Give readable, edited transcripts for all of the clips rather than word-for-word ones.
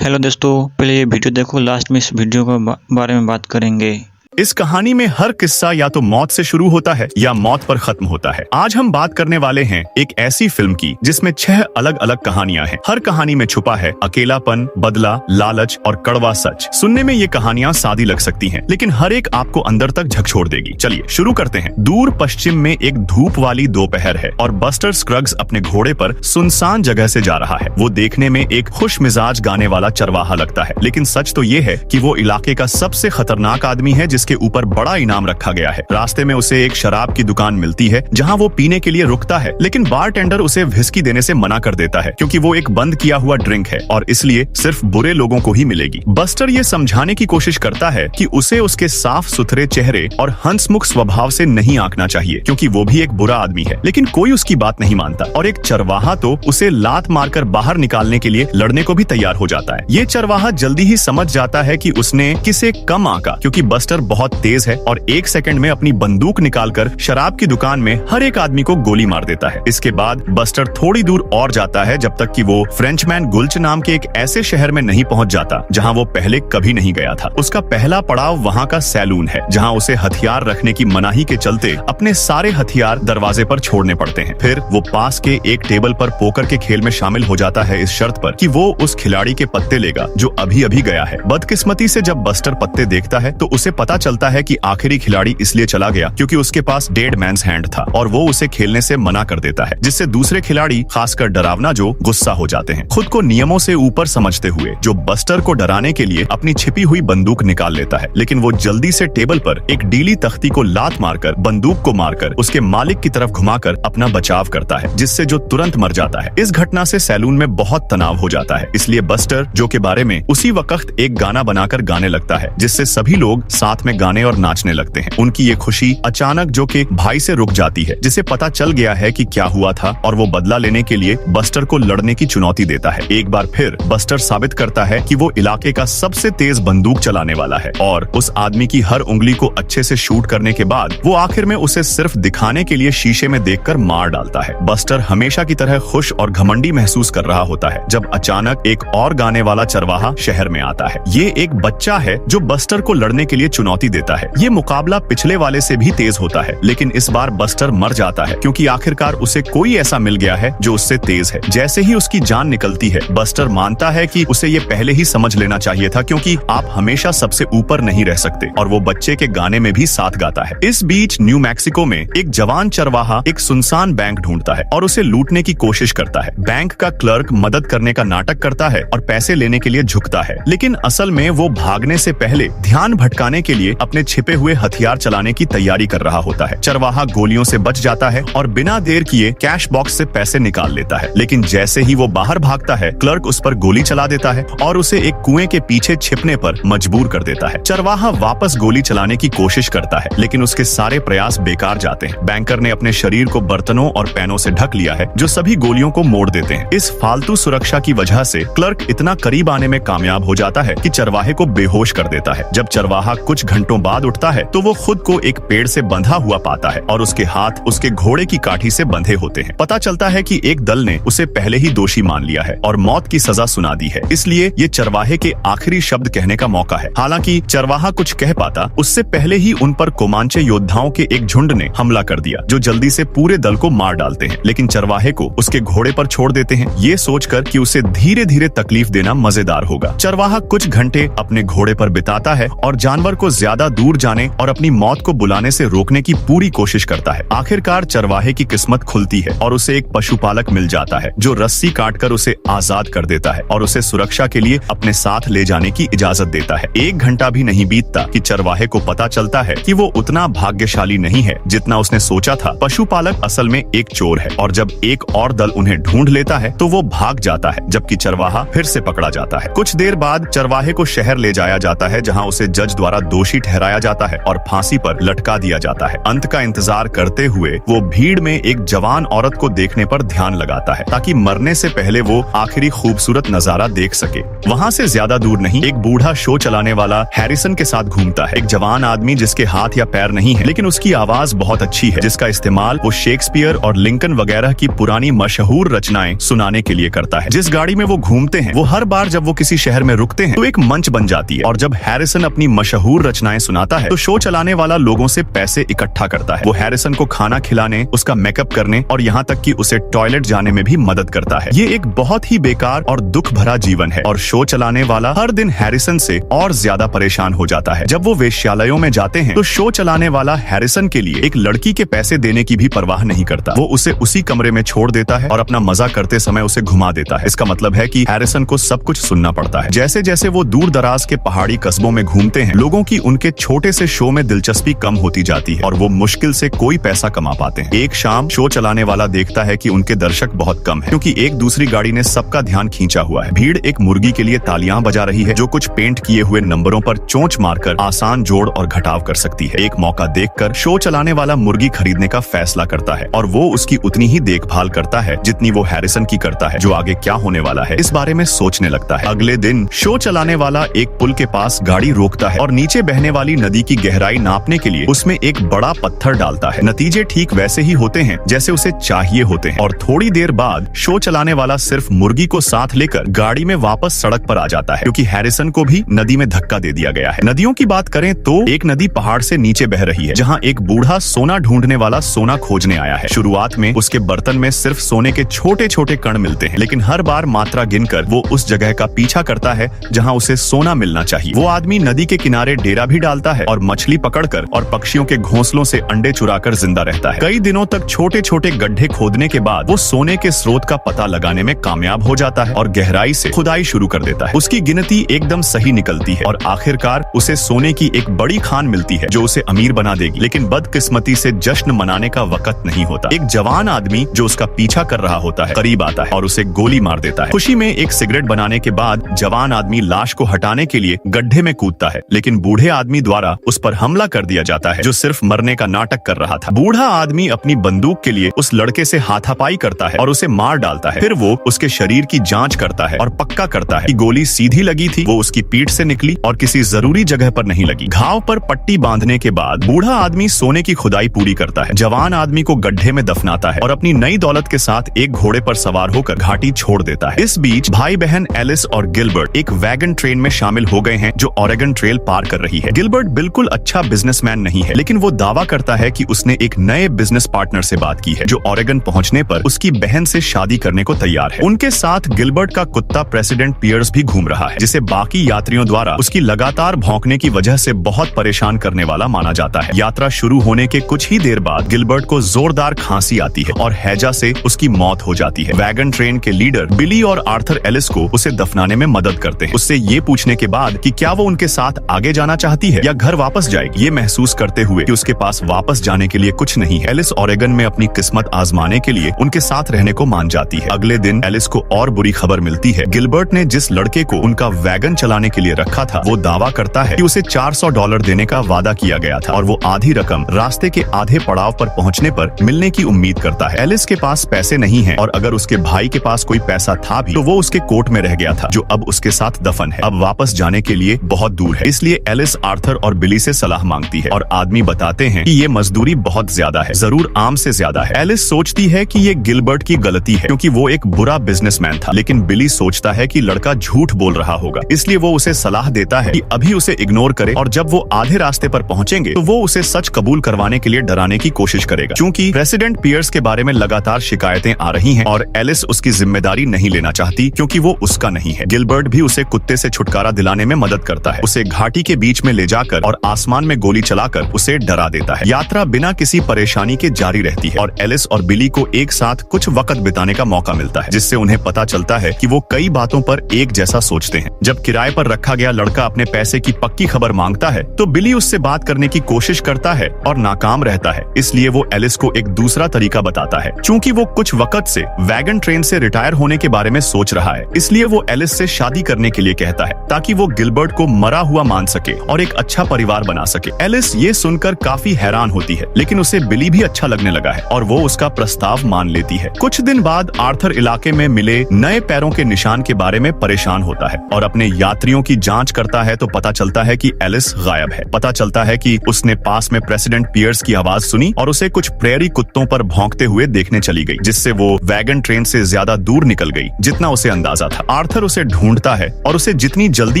Hello दोस्तों, पहले ये वीडियो देखो, लास्ट में इस वीडियो के बारे में बात करेंगे। इस कहानी में हर किस्सा या तो मौत से शुरू होता है या मौत पर खत्म होता है। आज हम बात करने वाले हैं एक ऐसी फिल्म की जिसमें 6 अलग अलग कहानियां हैं। हर कहानी में छुपा है अकेलापन, बदला, लालच और कड़वा सच। सुनने में ये कहानियां सादी लग सकती हैं, लेकिन हर एक आपको अंदर तक झकझोर देगी। चलिए शुरू करते हैं। दूर पश्चिम में एक धूप वाली दोपहर है और बस्टर स्क्रग्स अपने घोड़े पर सुनसान जगह से जा रहा है। वो देखने में एक खुश मिजाज गाने वाला चरवाहा लगता है, लेकिन सच तो ये है कि वो इलाके का सबसे खतरनाक आदमी है जिसके ऊपर बड़ा इनाम रखा गया है। रास्ते में उसे एक शराब की दुकान मिलती है जहां वो पीने के लिए रुकता है, लेकिन बारटेंडर उसे व्हिस्की देने से मना कर देता है क्योंकि वो एक बंद किया हुआ ड्रिंक है और इसलिए सिर्फ बुरे लोगों को ही मिलेगी। बस्टर ये समझाने की कोशिश करता है कि उसे उसके साफ सुथरे चेहरे और हंसमुख स्वभाव से नहीं आंकना चाहिए क्योंकि वो भी एक बुरा आदमी है, लेकिन कोई उसकी बात नहीं मानता और एक चरवाहा तो उसे लात मारकर बाहर निकालने के लिए लड़ने को भी तैयार हो जाता है। ये चरवाहा जल्दी ही समझ जाता है कि उसने किसे कम आंका क्योंकि बस्टर बहुत तेज है और 1 सेकंड में अपनी बंदूक निकालकर शराब की दुकान में हर एक आदमी को गोली मार देता है। इसके बाद बस्टर थोड़ी दूर और जाता है जब तक कि वो फ्रेंचमैन गुल्च नाम के एक ऐसे शहर में नहीं पहुंच जाता जहां वो पहले कभी नहीं गया था। उसका पहला पड़ाव वहां का सैलून है जहां उसे हथियार रखने की मनाही के चलते अपने सारे हथियार दरवाजे पर छोड़ने पड़ते हैं। फिर वो पास के एक टेबल पर पोकर के खेल में शामिल हो जाता है इस शर्त पर कि वो उस खिलाड़ी के पत्ते लेगा जो अभी अभी गया है। बदकिस्मती से जब बस्टर पत्ते देखता है तो उसे पता चलता है कि आखिरी खिलाड़ी इसलिए चला गया क्योंकि उसके पास डेड मैन्स हैंड था और वो उसे खेलने से मना कर देता है, जिससे दूसरे खिलाड़ी खासकर डरावना जो गुस्सा हो जाते हैं। खुद को नियमों से ऊपर समझते हुए जो बस्टर को डराने के लिए अपनी छिपी हुई बंदूक निकाल लेता है, लेकिन वो जल्दी से टेबल पर एक डीली तख्ती को लात मारकर बंदूक को मारकर उसके मालिक की तरफ घुमाकर अपना बचाव करता है, जिससे जो तुरंत मर जाता है। इस घटना से सैलून में बहुत तनाव हो जाता है, इसलिए बस्टर जो के बारे में उसी वक्त एक गाना बनाकर गाने लगता है, जिससे सभी लोग साथ में गाने और नाचने लगते हैं। उनकी ये खुशी अचानक जो के भाई से रुक जाती है, जिसे पता चल गया है कि क्या हुआ था और वो बदला लेने के लिए बस्टर को लड़ने की चुनौती देता है। एक बार फिर बस्टर साबित करता है कि वो इलाके का सबसे तेज बंदूक चलाने वाला है और उस आदमी की हर उंगली को अच्छे से शूट करने के बाद वो आखिर में उसे सिर्फ दिखाने के लिए शीशे में देखकर मार डालता है। बस्टर हमेशा की तरह खुश और घमंडी महसूस कर रहा होता है जब अचानक एक और गाने वाला चरवाहा शहर में आता है। ये एक बच्चा है जो बस्टर को लड़ने के लिए चुनौती देता है। ये मुकाबला पिछले वाले से भी तेज होता है, लेकिन इस बार बस्टर मर जाता है क्योंकि आखिरकार उसे कोई ऐसा मिल गया है जो उससे तेज है। जैसे ही उसकी जान निकलती है, बस्टर मानता है कि उसे ये पहले ही समझ लेना चाहिए था क्योंकि आप हमेशा सबसे ऊपर नहीं रह सकते, और वो बच्चे के गाने में भी साथ गाता है। इस बीच न्यू मैक्सिको में एक जवान चरवाहा एक सुनसान बैंक ढूंढता है और उसे लूटने की कोशिश करता है। बैंक का क्लर्क मदद करने का नाटक करता है और पैसे लेने के लिए झुकता है, लेकिन असल में वो भागने से पहले ध्यान भटकाने के लिए अपने छिपे हुए हथियार चलाने की तैयारी कर रहा होता है। चरवाहा गोलियों से बच जाता है और बिना देर किए कैश बॉक्स से पैसे निकाल लेता है, लेकिन जैसे ही वो बाहर भागता है, क्लर्क उस पर गोली चला देता है और उसे एक कुएं के पीछे छिपने पर मजबूर कर देता है। चरवाहा वापस गोली चलाने की कोशिश करता है, लेकिन उसके सारे प्रयास बेकार जाते हैं। बैंकर ने अपने शरीर को बर्तनों और पैनों से ढक लिया है जो सभी गोलियों को मोड़ देते हैं। इस फालतू सुरक्षा की वजह से क्लर्क इतना करीब आने में कामयाब हो जाता है कि चरवाहे को बेहोश कर देता है। जब चरवाहा कुछ घंटों बाद उठता है तो वो खुद को एक पेड़ से बंधा हुआ पाता है और उसके हाथ उसके घोड़े की काठी से बंधे होते हैं। पता चलता है कि एक दल ने उसे पहले ही दोषी मान लिया है और मौत की सजा सुना दी है, इसलिए ये चरवाहे के आखिरी शब्द कहने का मौका है। हालांकि चरवाहा कुछ कह पाता उससे पहले ही उन पर कोमांचे योद्धाओं के एक झुंड ने हमला कर दिया जो जल्दी से पूरे दल को मार डालते हैं, लेकिन चरवाहे को उसके घोड़े पर छोड़ देते हैं, ये सोचकर कि उसे धीरे धीरे तकलीफ देना मजेदार होगा। चरवाहा कुछ घंटे अपने घोड़े पर बिताता है और जानवर को ज्यादा दूर जाने और अपनी मौत को बुलाने से रोकने की पूरी कोशिश करता है। आखिरकार चरवाहे की किस्मत खुलती है और उसे एक पशुपालक मिल जाता है जो रस्सी काटकर उसे आजाद कर देता है और उसे सुरक्षा के लिए अपने साथ ले जाने की इजाजत देता है। 1 घंटा भी नहीं बीतता कि चरवाहे को पता चलता है कि वो उतना भाग्यशाली नहीं है जितना उसने सोचा था। पशुपालक असल में एक चोर है और जब एक और दल उन्हें ढूंढ लेता है तो वो भाग जाता है, जबकि चरवाहा फिर से पकड़ा जाता है। कुछ देर बाद चरवाहे को शहर ले जाया जाता है जहाँ उसे जज द्वारा दोषी दोषी ठहराया जाता है और फांसी पर लटका दिया जाता है। अंत का इंतजार करते हुए वो भीड़ में एक जवान औरत को देखने पर ध्यान लगाता है ताकि मरने से पहले वो आखिरी खूबसूरत नजारा देख सके। वहाँ से ज्यादा दूर नहीं एक बूढ़ा शो चलाने वाला हैरिसन के साथ घूमता है, एक जवान आदमी जिसके हाथ या पैर नहीं है लेकिन उसकी आवाज बहुत अच्छी है, जिसका इस्तेमाल वो शेक्सपियर और लिंकन वगैरह की पुरानी मशहूर रचनाएं सुनाने के लिए करता है। जिस गाड़ी में वो घूमते हैं वो हर बार जब वो किसी शहर में रुकते हैं तो एक मंच बन जाती है और जब हैरिसन अपनी मशहूर रचनाएं सुनाता है तो शो चलाने वाला लोगों से पैसे इकट्ठा करता है। वो हैरिसन को खाना खिलाने, उसका मेकअप करने और यहाँ तक कि उसे टॉयलेट जाने में भी मदद करता है। ये एक बहुत ही बेकार और दुख भरा जीवन है और शो चलाने वाला हर दिन हैरिसन से और ज्यादा परेशान हो जाता है। जब वो वेश्यालयों में जाते हैं तो शो चलाने वाला हैरिसन के लिए एक लड़की के पैसे देने की भी परवाह नहीं करता। वो उसे उसी कमरे में छोड़ देता है और अपना मजा करते समय उसे घुमा देता है। इसका मतलब है कि हैरिसन को सब कुछ सुनना पड़ता है। जैसे जैसे वो दूर दराज के पहाड़ी कस्बों में घूमते हैं लोगों की उनके छोटे से शो में दिलचस्पी कम होती जाती है और वो मुश्किल से कोई पैसा कमा पाते हैं। एक शाम शो चलाने वाला देखता है कि उनके दर्शक बहुत कम हैं क्योंकि एक दूसरी गाड़ी ने सबका ध्यान खींचा हुआ है। भीड़ एक मुर्गी के लिए तालियां बजा रही है जो कुछ पेंट किए हुए नंबरों पर चोंच मारकर आसान जोड़ और घटाव कर सकती है। एक मौका देखकर शो चलाने वाला मुर्गी खरीदने का फैसला करता है और वो उसकी उतनी ही देखभाल करता है जितनी वो हैरिसन की करता है। जो आगे क्या होने वाला है इस बारे में सोचने लगता है। अगले दिन शो चलाने वाला एक पुल के पास गाड़ी रोकता है और नीचे बहने वाली नदी की गहराई नापने के लिए उसमें एक बड़ा पत्थर डालता है। नतीजे ठीक वैसे ही होते हैं जैसे उसे चाहिए होते हैं और थोड़ी देर बाद शो चलाने वाला सिर्फ मुर्गी को साथ लेकर गाड़ी में वापस सड़क पर आ जाता है क्योंकि हैरिसन को भी नदी में धक्का दे दिया गया है। नदियों की बात करें तो एक नदी पहाड़ से नीचे बह रही है जहाँ एक बूढ़ा सोना ढूंढने वाला सोना खोजने आया है। शुरुआत में उसके बर्तन में सिर्फ सोने के छोटे छोटे कण मिलते हैं लेकिन हर बार मात्रा गिनकर वो उस जगह का पीछा करता है जहाँ उसे सोना मिलना चाहिए। वो आदमी नदी के किनारे डेरा भी डालता है और मछली पकड़कर और पक्षियों के घोंसलों से अंडे चुराकर जिंदा रहता है। कई दिनों तक छोटे छोटे गड्ढे खोदने के बाद वो सोने के स्रोत का पता लगाने में कामयाब हो जाता है और गहराई से खुदाई शुरू कर देता है। उसकी गिनती एकदम सही निकलती है और आखिरकार उसे सोने की एक बड़ी खान मिलती है जो उसे अमीर बना देगी। लेकिन बदकिस्मती से जश्न मनाने का वक्त नहीं होता। एक जवान आदमी जो उसका पीछा कर रहा होता है करीब आता है और उसे गोली मार देता है। खुशी में एक सिगरेट बनाने के बाद जवान आदमी लाश को हटाने के लिए गड्ढे में कूदता है लेकिन बूढ़े आदमी द्वारा उस पर हमला कर दिया जाता है जो सिर्फ मरने का नाटक कर रहा था। बूढ़ा आदमी अपनी बंदूक के लिए उस लड़के से हाथापाई करता है और उसे मार डालता है। फिर वो उसके शरीर की जांच करता है और पक्का करता है कि गोली सीधी लगी थी, वो उसकी पीठ से निकली और किसी जरूरी जगह पर नहीं लगी। घाव पर पट्टी बांधने के बाद बूढ़ा आदमी सोने की खुदाई पूरी करता है, जवान आदमी को गड्ढे में दफनाता है और अपनी नई दौलत के साथ एक घोड़े पर सवार होकर घाटी छोड़ देता है। इस बीच भाई बहन एलिस और गिलबर्ट एक वैगन ट्रेन में शामिल हो गए हैं जो ऑरेगन ट्रेल पार कर रही है। गिलबर्ट बिल्कुल अच्छा बिजनेसमैन नहीं है लेकिन वो दावा करता है कि उसने एक नए बिजनेस पार्टनर से बात की है जो ऑरेगन पहुंचने पर उसकी बहन से शादी करने को तैयार है। उनके साथ गिलबर्ट का कुत्ता प्रेसिडेंट पियर्स भी घूम रहा है जिसे बाकी यात्रियों द्वारा उसकी लगातार भौंकने की वजह से बहुत परेशान करने वाला माना जाता है। यात्रा शुरू होने के कुछ ही देर बाद गिलबर्ट को जोरदार खांसी आती है और हैजा से उसकी मौत हो जाती है। वैगन ट्रेन के लीडर बिली और आर्थर एलिस को उसे दफनाने में मदद करते हैं, उससे ये पूछने के बाद कि क्या वो उनके साथ आगे जाना चाहती है या घर वापस जाएगी। ये महसूस करते हुए कि उसके पास वापस जाने के लिए कुछ नहीं है, एलिस ऑरेगन में अपनी किस्मत आजमाने के लिए उनके साथ रहने को मान जाती है। अगले दिन एलिस को और बुरी खबर मिलती है। गिलबर्ट ने जिस लड़के को उनका वैगन चलाने के लिए रखा था वो दावा करता है कि उसे $400 देने का वादा किया गया था और वो आधी रकम रास्ते के आधे पड़ाव पर पहुंचने पर मिलने की उम्मीद करता है। एलिस के पास पैसे नहीं है और अगर उसके भाई के पास कोई पैसा था भी तो वो उसके कोट में रह गया था जो अब उसके साथ दफन है। अब वापस जाने के लिए बहुत दूर है, इसलिए एलिस आर्थर और बिली से सलाह मांगती है और आदमी बताते हैं कि ये मजदूरी बहुत ज्यादा है, जरूर आम से ज्यादा है। एलिस सोचती है कि ये गिलबर्ट की गलती है क्योंकि वो एक बुरा बिजनेसमैन था, लेकिन बिली सोचता है कि लड़का झूठ बोल रहा होगा, इसलिए वो उसे सलाह देता है कि अभी उसे इग्नोर करे और जब वो आधे रास्ते पर पहुंचेंगे तो वो उसे सच कबूल करवाने के लिए डराने की कोशिश करेगा। क्योंकि प्रेसिडेंट पियर्स के बारे में लगातार शिकायतें आ रही हैं और एलिस उसकी जिम्मेदारी नहीं लेना चाहती क्योंकि वो उसका नहीं है। गिलबर्ट भी उसे कुत्ते से छुटकारा दिलाने में मदद करता है, उसे घाटी के बीच में ले जाकर और आसमान में गोली चलाकर उसे डरा देता है। यात्रा बिना किसी परेशानी के जारी रहती है और एलिस और बिली को एक साथ कुछ वक्त बिताने का मौका मिलता है जिससे उन्हें पता चलता है कि वो कई बातों पर एक जैसा सोचते हैं। जब किराए पर रखा गया लड़का अपने पैसे की पक्की खबर मांगता है तो बिली उससे बात करने की कोशिश करता है और नाकाम रहता है, इसलिए वो एलिस को एक दूसरा तरीका बताता है। चूंकि वो कुछ वक्त से वैगन ट्रेन से रिटायर होने के बारे में सोच रहा है, इसलिए वो एलिस से शादी करने के लिए कहता है ताकि वो गिलबर्ट को मरा हुआ मान सके और और एक अच्छा परिवार बना सके। एलिस ये सुनकर काफी हैरान होती है, लेकिन उसे बिली भी अच्छा लगने लगा है और वो उसका प्रस्ताव मान लेती है। कुछ दिन बाद आर्थर इलाके में मिले नए पैरों के निशान के बारे में परेशान होता है और अपने यात्रियों की जांच करता है तो पता चलता है कि एलिस गायब है। पता चलता है कि उसने पास में प्रेसिडेंट पियर्स की आवाज सुनी और उसे कुछ प्रेरी कुत्तों पर भौंकते हुए देखने चली गई, जिससे वो वैगन ट्रेन से ज्यादा दूर निकल गई जितना उसे अंदाजा था। आर्थर उसे ढूंढता है और उसे जितनी जल्दी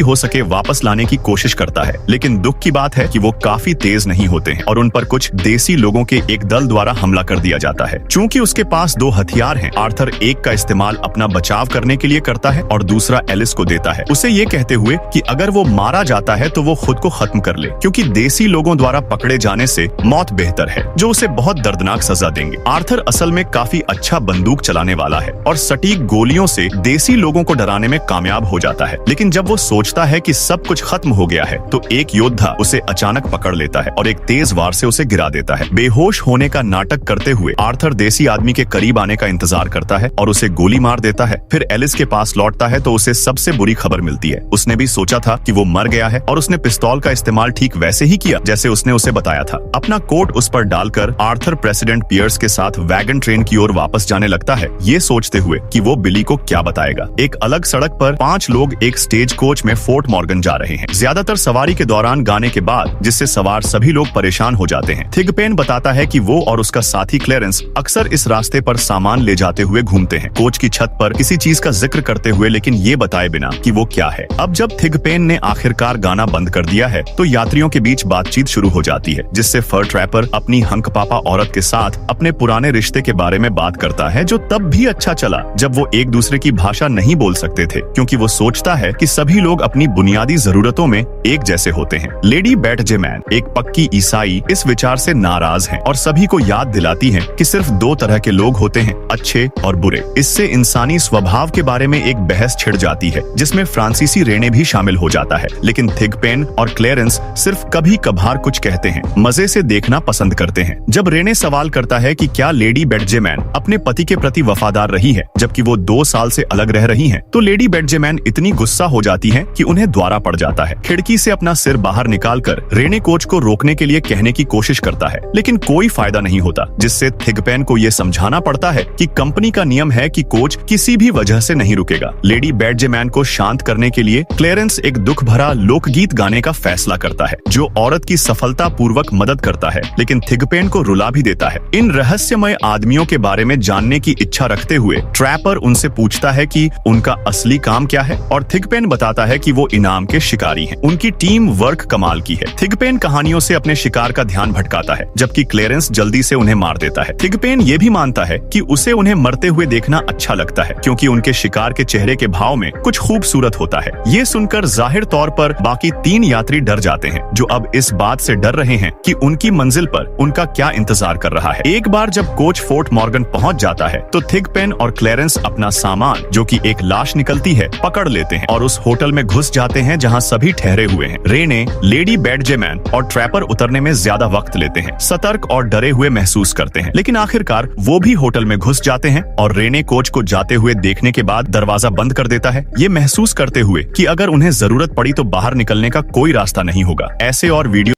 हो सके वापस लाने की कोशिश करता है, लेकिन दुख की बात है कि वो काफी तेज नहीं होते हैं और उन पर कुछ देसी लोगों के एक दल द्वारा हमला कर दिया जाता है। चूंकि उसके पास 2 हथियार हैं, आर्थर एक का इस्तेमाल अपना बचाव करने के लिए करता है और दूसरा एलिस को देता है, उसे ये कहते हुए कि अगर वो मारा जाता है तो वो खुद को खत्म कर ले, क्योंकि देसी लोगों द्वारा पकड़े जाने से मौत बेहतर है, जो उसे बहुत दर्दनाक सजा देंगे। आर्थर असल में काफी अच्छा बंदूक चलाने वाला है और सटीक गोलियों से देसी लोगों को डराने में कामयाब हो जाता है, लेकिन जब वो सोचता है कि सब कुछ खत्म हो गया है तो एक योद्धा उसे अचानक पकड़ लेता है और एक तेज वार से उसे गिरा देता है। बेहोश होने का नाटक करते हुए आर्थर देसी आदमी के करीब आने का इंतजार करता है और उसे गोली मार देता है। फिर एलिस के पास लौटता है तो उसे सबसे बुरी खबर मिलती है। उसने भी सोचा था कि वो मर गया है और उसने पिस्तौल का इस्तेमाल ठीक वैसे ही किया जैसे उसने उसे बताया था। अपना कोट उस पर डालकर आर्थर प्रेसिडेंट पियर्स के साथ वैगन ट्रेन की ओर वापस जाने लगता है, ये सोचते हुए कि वो बिली को क्या बताएगा। एक अलग सड़क पर 5 लोग एक स्टेज कोच में फोर्ट मॉर्गन जा रहे हैं। ज्यादातर सवारी के दौरान गाने के बाद, जिससे सवार सभी लोग परेशान हो जाते हैं। थिगपेन बताता है कि वो और उसका साथी क्लेरेंस अक्सर इस रास्ते पर सामान ले जाते हुए घूमते हैं, कोच की छत पर किसी चीज का जिक्र करते हुए, लेकिन ये बताए बिना कि वो क्या है। अब जब थिगपेन ने आखिरकार गाना बंद कर दिया है तो यात्रियों के बीच बातचीत शुरू हो जाती है, जिससे फर ट्रैपर अपनी हंक पापा औरत के साथ अपने पुराने रिश्ते के बारे में बात करता है, जो तब भी अच्छा चला जब वो एक दूसरे की भाषा नहीं बोल सकते थे, क्योंकि वो सोचता है कि सभी लोग अपनी बुनियादी जरूरतों में एक जैसे होते हैं। लेडी बैटजेमैन, एक पक्की ईसाई, इस विचार से नाराज है और सभी को याद दिलाती है कि सिर्फ 2 तरह के लोग होते हैं, अच्छे और बुरे। इससे इंसानी स्वभाव के बारे में एक बहस छिड़ जाती है, जिसमें फ्रांसीसी रेने भी शामिल हो जाता है, लेकिन थिगपेन और क्लेरेंस सिर्फ कभी कभार कुछ कहते हैं, मजे से देखना पसंद करते हैं। जब रेने सवाल करता है कि क्या लेडी बैटजेमैन अपने पति के प्रति वफादार रही है जबकि वो 2 साल से अलग रह रही हैं, तो लेडी बैटजेमैन इतनी गुस्सा हो जाती है कि उन्हें द्वारा पड़ जाता है। खिड़की से अपना सिर बाहर निकालकर रेने कोच को रोकने के लिए कहने की कोशिश करता है, लेकिन कोई फायदा नहीं होता, जिससे थिगपेन को ये समझाना पड़ता है कि कंपनी का नियम है कि कोच किसी भी वजह से नहीं रुकेगा। लेडी बैटजेमैन को शांत करने के लिए क्लेरेंस एक दुख भरा लोकगीत गाने का फैसला करता है, जो औरत की सफलता पूर्वक मदद करता है, लेकिन थिगपेन को रुला भी देता है। इन रहस्यमय आदमियों के बारे में जानने की इच्छा रखते हुए ट्रैपर उनसे पूछता है कि उनका असली काम क्या है, और थिगपेन बताता है कि वो इनाम के शिकारी हैं। उनकी टीम वर्क कमाल की है। थिगपेन कहानियों से अपने शिकार का ध्यान भटकाता है, जबकि क्लेरेंस जल्दी से उन्हें मार देता है। थिगपेन ये भी मानता है कि उसे उन्हें मरते हुए देखना अच्छा लगता है, क्योंकि उनके शिकार के चेहरे के भाव में कुछ खूबसूरत होता है। ये सुनकर जाहिर तौर पर बाकी 3 यात्री डर जाते हैं, जो अब इस बात से डर रहे हैं कि उनकी मंजिल पर उनका क्या इंतजार कर रहा है। एक बार जब कोच फोर्ट मॉर्गन पहुंच जाता है तो थिगपेन और क्लेरेंस अपना सामान, जो कि एक लाश निकलती है, पकड़ लेते हैं और उस होटल में घुस जाते हैं जहां सभी ठहरे हुए हैं। रेने, लेडी बैटजेमैन और ट्रैपर उतरने में ज्यादा वक्त लेते हैं, सतर्क और डरे हुए महसूस करते हैं, लेकिन आखिरकार वो भी होटल में घुस जाते हैं और रेने कोच को जाते हुए देखने के बाद दरवाजा बंद कर देता है, ये महसूस करते हुए कि अगर उन्हें जरूरत पड़ी तो बाहर निकलने का कोई रास्ता नहीं होगा। ऐसे और वीडियो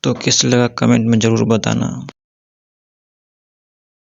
तो किस लगा कमेंट में जरूर बताना।